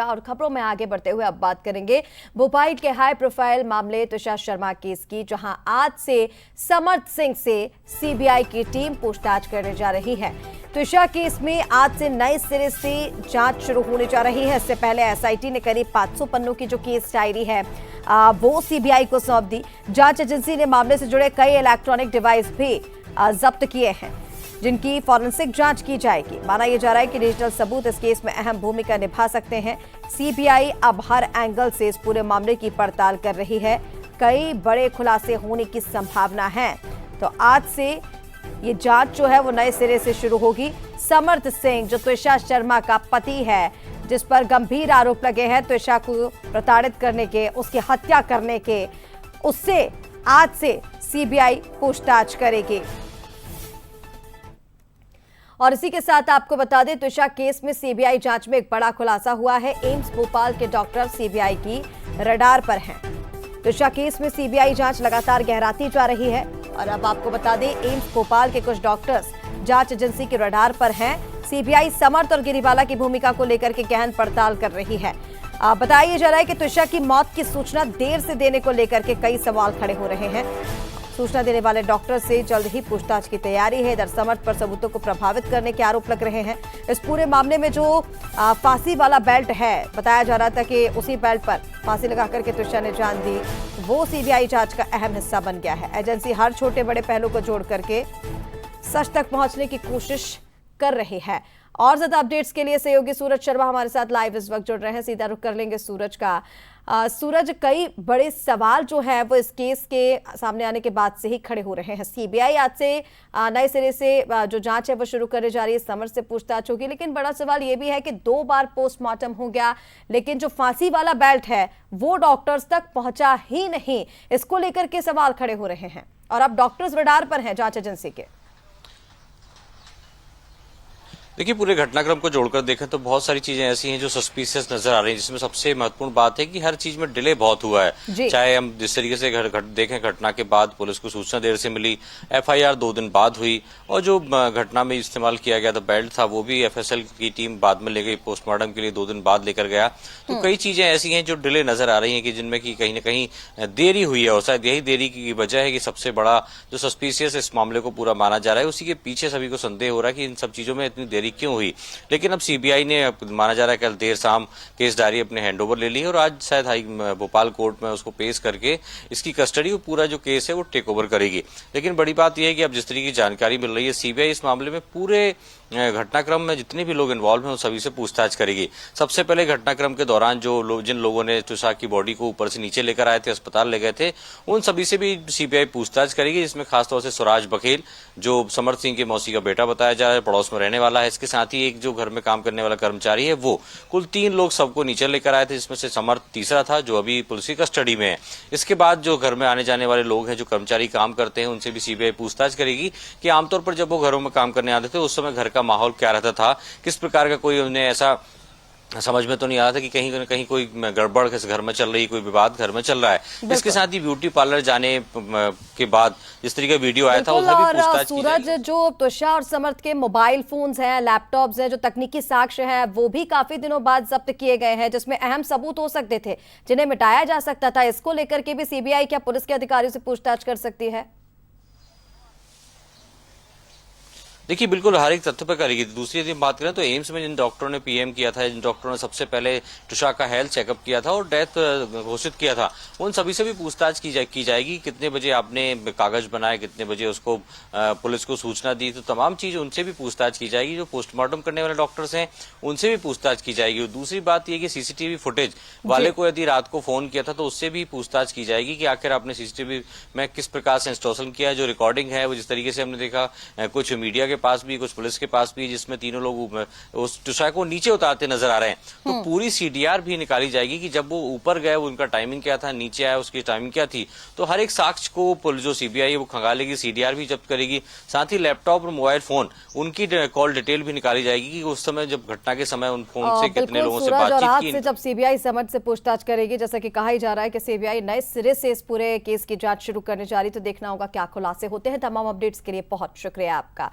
और खबरों में आगे बढ़ते हुए अब बात करेंगे भोपाल के हाई प्रोफाइल मामले तुषार शर्मा केस की, जहां आज से समर्थ सिंह से सीबीआई की टीम पूछताछ करने जा रही है। तुषार केस में आज से नए सिरे से जांच शुरू होने जा रही है। इससे पहले एसआईटी ने करीब 500 पन्नों की जो केस डायरी है वो सीबीआई को सौंप दी। जांच एजेंसी ने मामले से जुड़े कई इलेक्ट्रॉनिक डिवाइस भी जब्त किए हैं, जिनकी फॉरेंसिक जांच की जाएगी। माना यह जा रहा है कि डिजिटल सबूत इस केस में अहम भूमिका निभा सकते हैं। सीबीआई अब हर एंगल से इस पूरे मामले की पड़ताल कर रही है। कई बड़े खुलासे होने की संभावना है। तो आज से ये जांच जो है वो नए सिरे से शुरू होगी। समर्थ सिंह जो तुषार शर्मा का पति है, जिस पर गंभीर आरोप लगे हैं तुषार को प्रताड़ित करने के, उसकी हत्या करने के, उससे आज से सीबीआई पूछताछ करेगी। और इसी के साथ आपको बता दें, तुषार केस में सीबीआई जांच में एक बड़ा खुलासा हुआ है। एम्स भोपाल के डॉक्टर सीबीआई की रडार पर हैं। तुषार केस में सीबीआई जांच लगातार गहराती जा रही है। और अब आपको बता दें, एम्स भोपाल के कुछ डॉक्टर्स जांच एजेंसी के रडार पर हैं। सीबीआई समर्थ और गिरिबाला की भूमिका को लेकर के गहन पड़ताल कर रही है। बताया जा रहा है कि तुषार की मौत की सूचना देर से देने को लेकर के कई सवाल खड़े हो रहे हैं। सूचना देने वाले डॉक्टर से जल्द ही पूछताछ की तैयारी है। इधर समर्थ पर सबूतों को प्रभावित करने के आरोप लग रहे हैं। इस पूरे मामले में जो फांसी वाला बेल्ट है, बताया जा रहा था कि उसी बेल्ट पर फांसी लगाकर के तुषार ने जान दी, वो सीबीआई जांच का अहम हिस्सा बन गया है। एजेंसी हर छोटे बड़े पहलू को जोड़ करके सच तक पहुंचने की कोशिश कर रही है। और ज्यादा अपडेट्स के लिए सहयोगी सूरज शर्मा हमारे साथ लाइव इस वक्त जुड़ रहे हैं। सीधा रुख कर लेंगे सूरज का। सूरज, कई बड़े सवाल जो है वो इस केस के सामने आने के बाद से ही खड़े हो रहे हैं। सीबीआई आज से नए सिरे से जो जांच है वो शुरू करने जा रही है। समर्थ से पूछताछ होगी, लेकिन बड़ा सवाल ये भी है कि 2 बार पोस्टमार्टम हो गया, लेकिन जो फांसी वाला बेल्ट है वो डॉक्टर्स तक पहुंचा ही नहीं। इसको लेकर के सवाल खड़े हो रहे हैं और अब डॉक्टर्स रडार पर हैं जांच एजेंसी के। देखिए, पूरे घटनाक्रम को जोड़कर देखें तो बहुत सारी चीजें ऐसी हैं जो सस्पिशियस नजर आ रही हैं, जिसमें सबसे महत्वपूर्ण बात है कि हर चीज में डिले बहुत हुआ है। चाहे हम जिस तरीके से देखें, घटना के बाद पुलिस को सूचना देर से मिली, एफआईआर 2 दिन बाद हुई, और जो घटना में इस्तेमाल किया गया था बेल्ट था वो भी एफएसएल की टीम बाद में ले गई पोस्टमार्टम के लिए, 2 दिन बाद लेकर गया। तो कई चीजें ऐसी हैं जो डिले नजर आ रही है कि जिनमें की कहीं ना कहीं देरी हुई है। और शायद यही देरी की वजह है कि सबसे बड़ा जो सस्पिशियस इस मामले को पूरा माना जा रहा है, उसी के पीछे सभी को संदेह हो रहा है कि इन सब चीजों में इतनी देरी क्यों हुई। लेकिन अब सीबीआई ने, माना जा रहा है कल देर शाम केस डायरी अपने हैंडओवर ले ली और आज शायद भोपाल कोर्ट में उसको पेश करके इसकी कस्टडी और पूरा जो केस है वो टेक ओवर करेगी। लेकिन बड़ी बात यह है कि अब जिस तरीके की जानकारी मिल रही है, सीबीआई इस मामले में पूरे घटनाक्रम में जितने भी लोग इन्वॉल्व हैं उन सभी से पूछताछ करेगी। सबसे पहले घटनाक्रम के दौरान जिन लोगों ने तुषार की बॉडी को ऊपर से नीचे लेकर आए थे, अस्पताल ले गए थे, उन सभी से भी सीबीआई पूछताछ करेगी। जिसमें खासतौर से सुराज बघेल, जो समर्थ सिंह के मौसी का बेटा बताया जा रहा है, पड़ोस में रहने वाला है, इसके साथ ही एक जो घर में काम करने वाला कर्मचारी है, वो कुल 3 लोग सबको नीचे लेकर आए थे, जिसमें से समर्थ तीसरा था जो अभी पुलिस की कस्टडी में है। इसके बाद जो घर में आने जाने वाले लोग हैं, जो कर्मचारी काम करते हैं, उनसे भी सीबीआई पूछताछ करेगी कि आमतौर पर जब वो घरों में काम करने आते थे उस समय घर का माहौल क्या रहता था, किस प्रकार का कोई उन्हें ऐसा समझ में तो नहीं आ रहा था कि कहीं न कहीं कोई गड़बड़ किस घर में चल रही है, कोई विवाद घर में चल रहा है। इसके साथ ही ब्यूटी पार्लर जाने के बाद जिस तरीके का वीडियो आया था उसमें भी पूछताछ की जाएगी। सूरज, जो तुषार और समर्थ के मोबाइल फोन्स हैं, लैपटॉप्स हैं, जो तकनीकी साक्ष्य हैं, वो भी काफी दिनों बाद जब्त किए गए हैं, जिसमें अहम सबूत हो सकते थे जिन्हें मिटाया जा सकता था। इसको लेकर के भी सीबीआई क्या पुलिस के अधिकारियों से पूछताछ कर सकती है? देखिए, बिल्कुल हर एक तथ्य पर करेगी। दूसरी यदि बात करें तो एम्स में जिन डॉक्टरों ने पीएम किया था, जिन डॉक्टरों ने सबसे पहले तुषार का हेल्थ चेकअप किया था और डेथ घोषित किया था, उन सभी से भी पूछताछ की जाएगी। कितने बजे आपने कागज बनाए, कितने बजे उसको पुलिस को सूचना दी, तो तमाम चीज उनसे भी पूछताछ की जाएगी। जो पोस्टमार्टम करने वाले डॉक्टर्स हैं उनसे भी पूछताछ की जाएगी। और दूसरी बात यह कि सीसीटीवी फुटेज वाले को यदि रात को फोन किया था तो उससे भी पूछताछ की जाएगी कि आखिर आपने सीसीटीवी में किस प्रकार से इंस्टॉलेशन किया है। जो रिकॉर्डिंग है वो जिस तरीके से हमने देखा, कुछ मीडिया के पास भी, कुछ पुलिस के पास भी, जिसमें तीनों लोग उस तुषार को नीचे उतारते नजर आ रहे हैं, तो पूरी सीडीआर भी निकाली जाएगी कि जब वो ऊपर गए उनका टाइमिंग क्या था, नीचे आया उसकी टाइमिंग क्या थी। तो हर एक साक्ष्य को जो सीबीआई है वो खंगालेगी, सीडीआर भी जब्त करेगी। साथ ही लैपटॉप और मोबाइल फोन, उनकी कॉल डिटेल भी निकाली जाएगी कि उस समय जब घटना के समय उन फोन से कितने लोगों से बातचीत की। जब सीबीआई समर्थ से पूछताछ करेगी, जैसा कि कहा ही जा रहा है कि सीबीआई नए सिरे से इस पूरे केस की जांच शुरू करने जा रही, तो देखना होगा क्या खुलासे होते हैं। तमाम अपडेट्स के लिए बहुत शुक्रिया आपका।